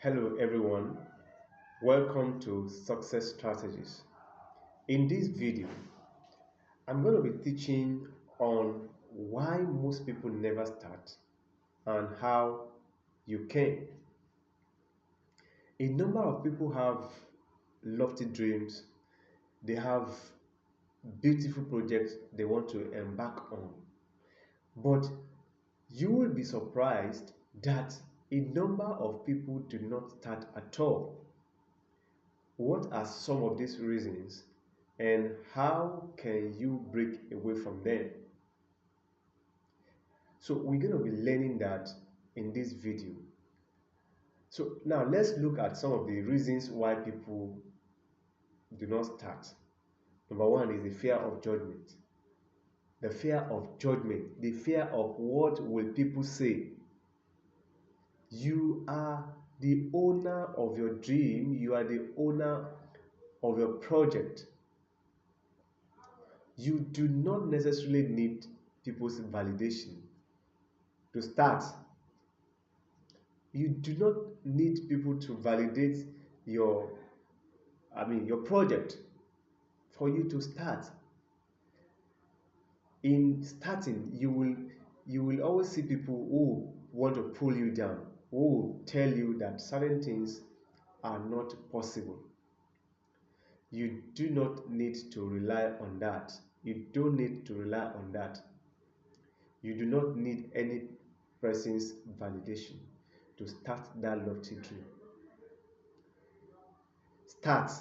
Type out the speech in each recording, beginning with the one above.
Hello everyone, welcome to Success Strategies. In this video, I'm going to be teaching on why most people never start and how you can. A number of people have lofty dreams, they have beautiful projects they want to embark on, but you will be surprised that a number of people do not start at all. What are some of these reasons and how can you break away from them? So we're going to be learning that in this video. So now let's look at some of the reasons why people do not start. Number one is the fear of judgment. The fear of judgment, the fear of what will people say. You are the owner of your dream, you are the owner of your project. You do not necessarily need people's validation to start. You do not need people to validate your your project for you to start. In starting, you will always see people who want to pull you down, who will tell you that certain things are not possible. You do not need to rely on that. You don't need to rely on that. You do not need any person's validation to start that lofty dream. Start.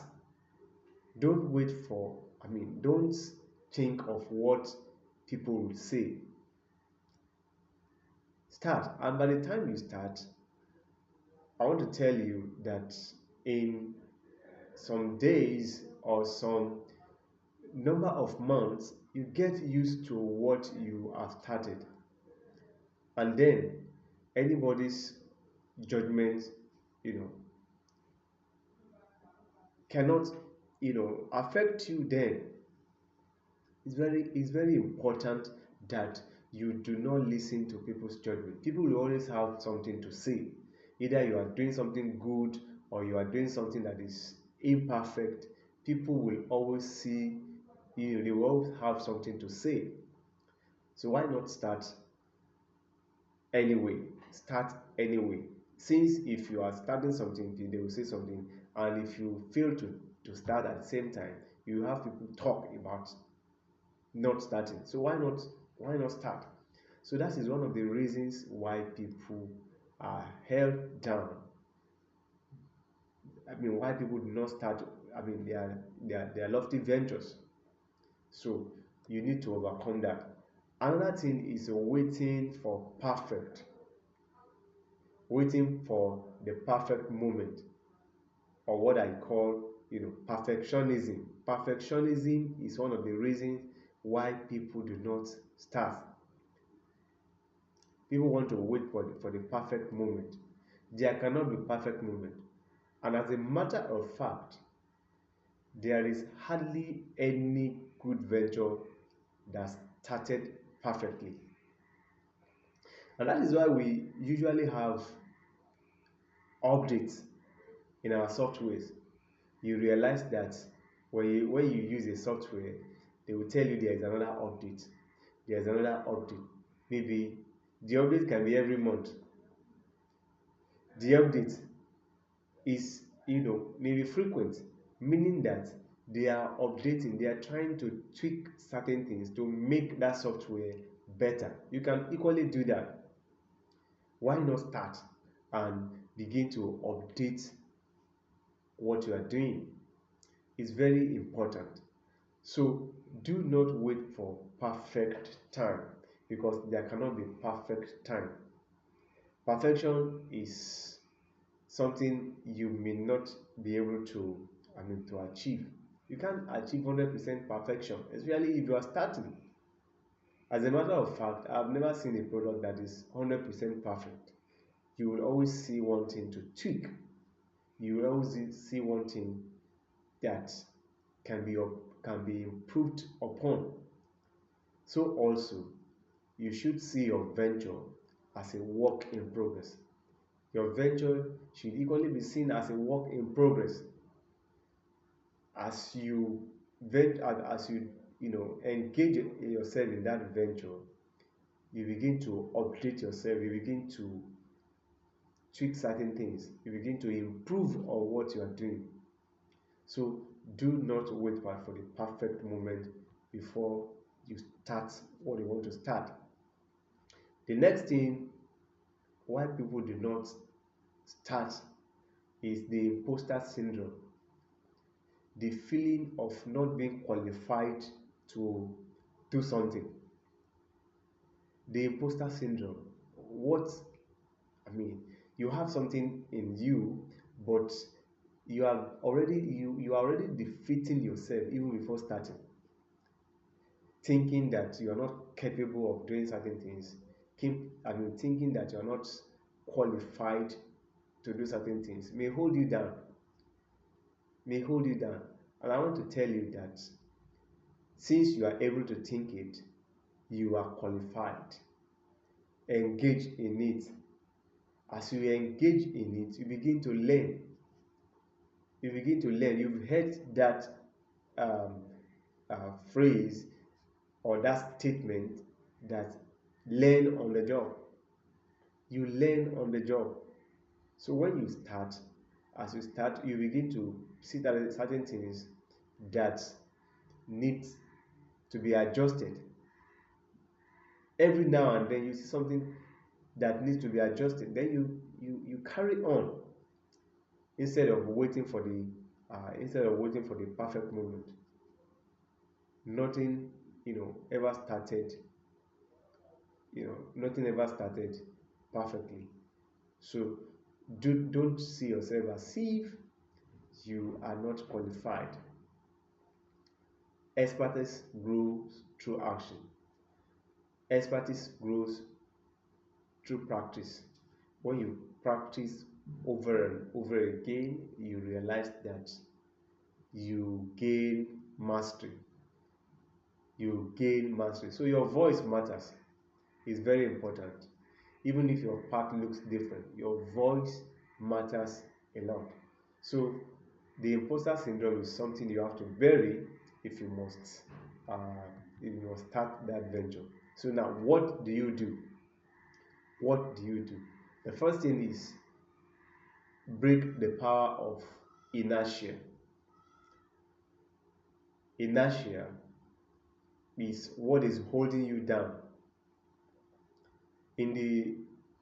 Don't wait for, don't think of what people will say. Start. And by the time you start, I want to tell you that in some days or some number of months, you get used to what you have started. And then anybody's judgment, you know, cannot, affect you then. It's very important that you do not listen to people's judgment. People will always have something to say. Either you are doing something good or you are doing something that is imperfect. People will always see, they will always have something to say. So why not start anyway? Start anyway. Since if you are starting something, they will say something, and if you fail to start at the same time, you have people talk about not starting. So why not start? So that is one of the reasons why people are held down. Why people do not start. Their lofty ventures. So you need to overcome that. Another thing is waiting for perfect, waiting for the perfect moment, or what I call, perfectionism. Perfectionism is one of the reasons why people do not start. People want to wait for the perfect moment. There cannot be perfect moment. And as a matter of fact, there is hardly any good venture that started perfectly. And that is why we usually have updates in our softwares. You realize that when you use a software, they will tell you there is another update. There is another update. Maybe the update can be every month. The update is, maybe frequent, meaning that they are updating, they are trying to tweak certain things to make that software better. You can equally do that. Why not start and begin to update what you are doing? It's very important. So do not wait for perfect time, because there cannot be perfect time. Perfection is something you may not be able to achieve. You can't achieve 100% perfection, especially if you are starting. As a matter of fact, I've never seen a product that is 100% perfect. You will always see one thing to tweak. You will always see one thing that can be improved upon. So also, you should see your venture as a work in progress. Your venture should equally be seen as a work in progress. As you as you engage yourself in that venture, you begin to update yourself, you begin to tweak certain things, you begin to improve on what you are doing. So do not wait for the perfect moment before you start what you want to start. The next thing why people do not start is the imposter syndrome, the feeling of not being qualified to do something. The imposter syndrome. What I mean, you have something in you, but you are already defeating yourself even before starting, thinking that you are not capable of doing certain things. Thinking that you are not qualified to do certain things may hold you down, may hold you down. And I want to tell you that since you are able to think it, you are qualified. Engage in it. As you engage in it, you begin to learn. You begin to learn. You've heard that um, phrase or that statement that learn on the job. You learn on the job. So when you start, as you start, you begin to see that certain things that need to be adjusted. Every now and then you see something that needs to be adjusted. Then you carry on instead of waiting for the perfect moment. Nothing ever started nothing ever started perfectly. So don't see yourself as if you are not qualified. Expertise grows through action. Expertise grows through practice. When you practice over and over again, you realize that you gain mastery. You gain mastery. So your voice matters. It's very important. Even if your path looks different, your voice matters a lot. So the imposter syndrome is something you have to bury if you must start that venture. So now what do you do? What do you do? The first thing is break the power of inertia. Inertia is what is holding you down. In the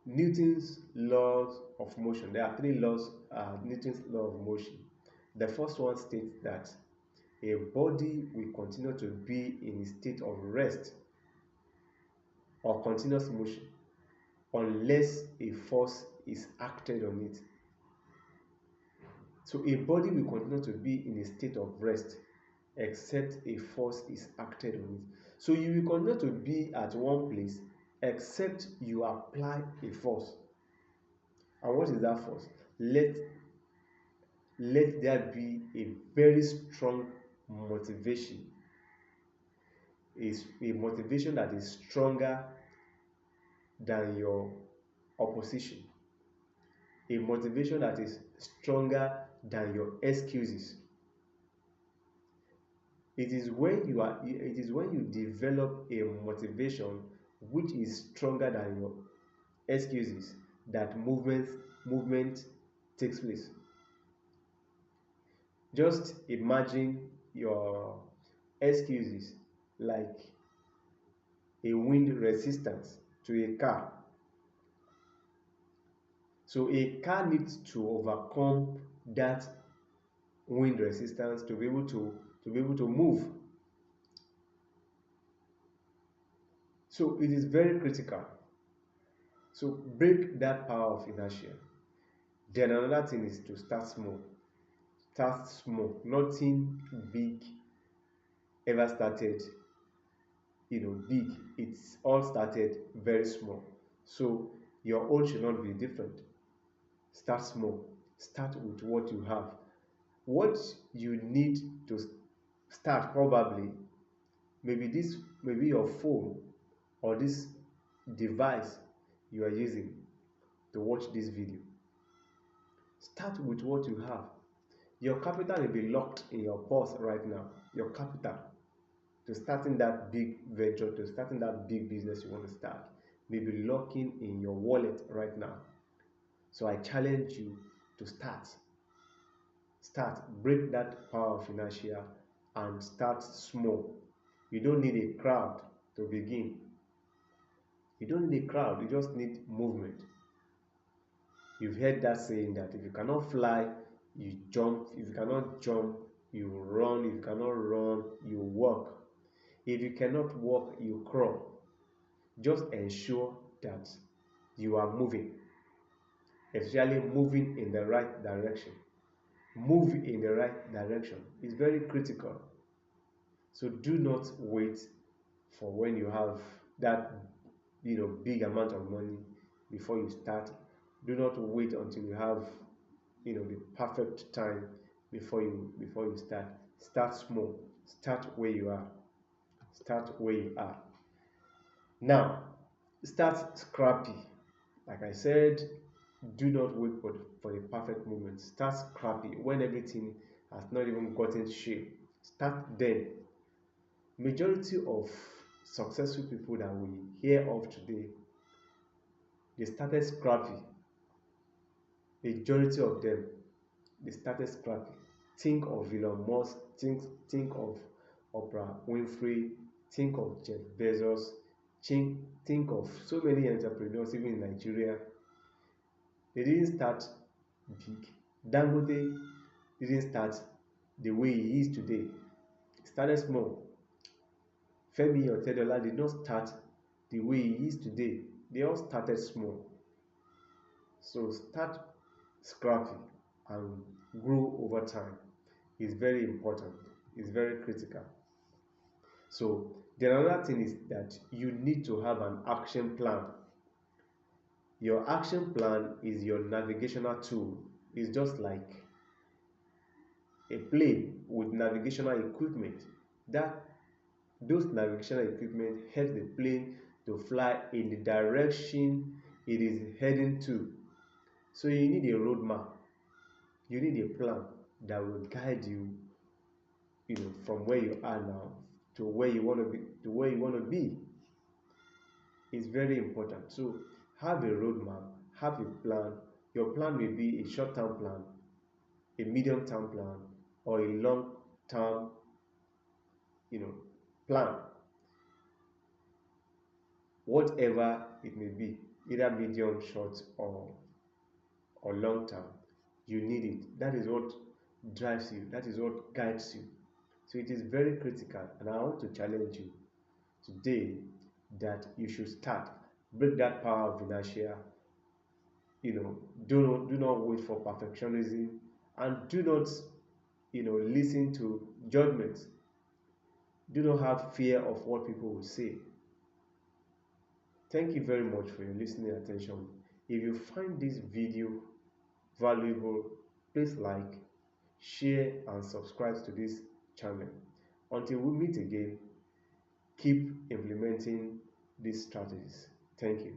Newton's laws of motion, there are three laws, Newton's law of motion. The first one states that a body will continue to be in a state of rest or continuous motion unless a force is acted on it. So a body will continue to be in a state of rest except a force is acted on it. So you will continue to be at one place except you apply a force. And what is that force? Let there be a very strong motivation. Is a motivation that is stronger than your opposition. A motivation that is stronger than your excuses. It is when you develop a motivation which is stronger than your excuses that movement takes place. Just imagine your excuses like a wind resistance to a car. So a car needs to overcome that wind resistance to be able to move. So it is very critical. So break that power of inertia. Then another thing is to start small. Start small. Nothing big ever started big. It's all started very small. So your own should not be different. Start small. Start with what you have. What you need to start probably maybe your phone or this device you are using to watch this video. Start with what you have. Your capital will be locked in your purse right now. Your capital to starting that big venture, to starting that big business you want to start, may be locking in your wallet right now. So I challenge you to start. Start, break that power of inertia and start small. You don't need a crowd to begin. You don't need a crowd, you just need movement. You've heard that saying that if you cannot fly, you jump. If you cannot jump, you run. If you cannot run, you walk. If you cannot walk, you crawl. Just ensure that you are moving, especially moving in the right direction. Move in the right direction is very critical. So do not wait for when you have that big amount of money before you start. Do not wait until you have the perfect time before you start. Start small. Start where you are. Start where you are. Now, start scrappy. Like I said, do not wait for the perfect moment. Start scrappy when everything has not even gotten shape. Start then. Majority of successful people that we hear of today, they started scrappy. Majority of them, they started scrappy. Think of Elon Musk, think of Oprah Winfrey, think of Jeff Bezos, think of so many entrepreneurs even in Nigeria. They didn't start big. Dangote didn't start the way he is today. He started small. Femi Otedola did not start the way he is today. They all started small. So start scrappy and grow over time is very important. It's very critical. So the another thing is that you need to have an action plan. Your action plan is your navigational tool. It's just like a plane with navigational equipment. That those navigational equipment help the plane to fly in the direction it is heading to. So you need a roadmap. You need a plan that will guide you, from where you are now to where you want to be. It's very important. So have a roadmap, have a plan. Your plan may be a short-term plan, a medium-term plan, or a long-term, plan. Whatever it may be, either medium, short, or long term, you need it. That is what drives you. That is what guides you. So it is very critical, and I want to challenge you today that you should start. Break that power of inertia. Do not wait for perfectionism, and do not listen to judgments. Do not have fear of what people will say. Thank you very much for your listening attention. If you find this video valuable, please like, share, and subscribe to this channel. Until we meet again, keep implementing these strategies. Thank you.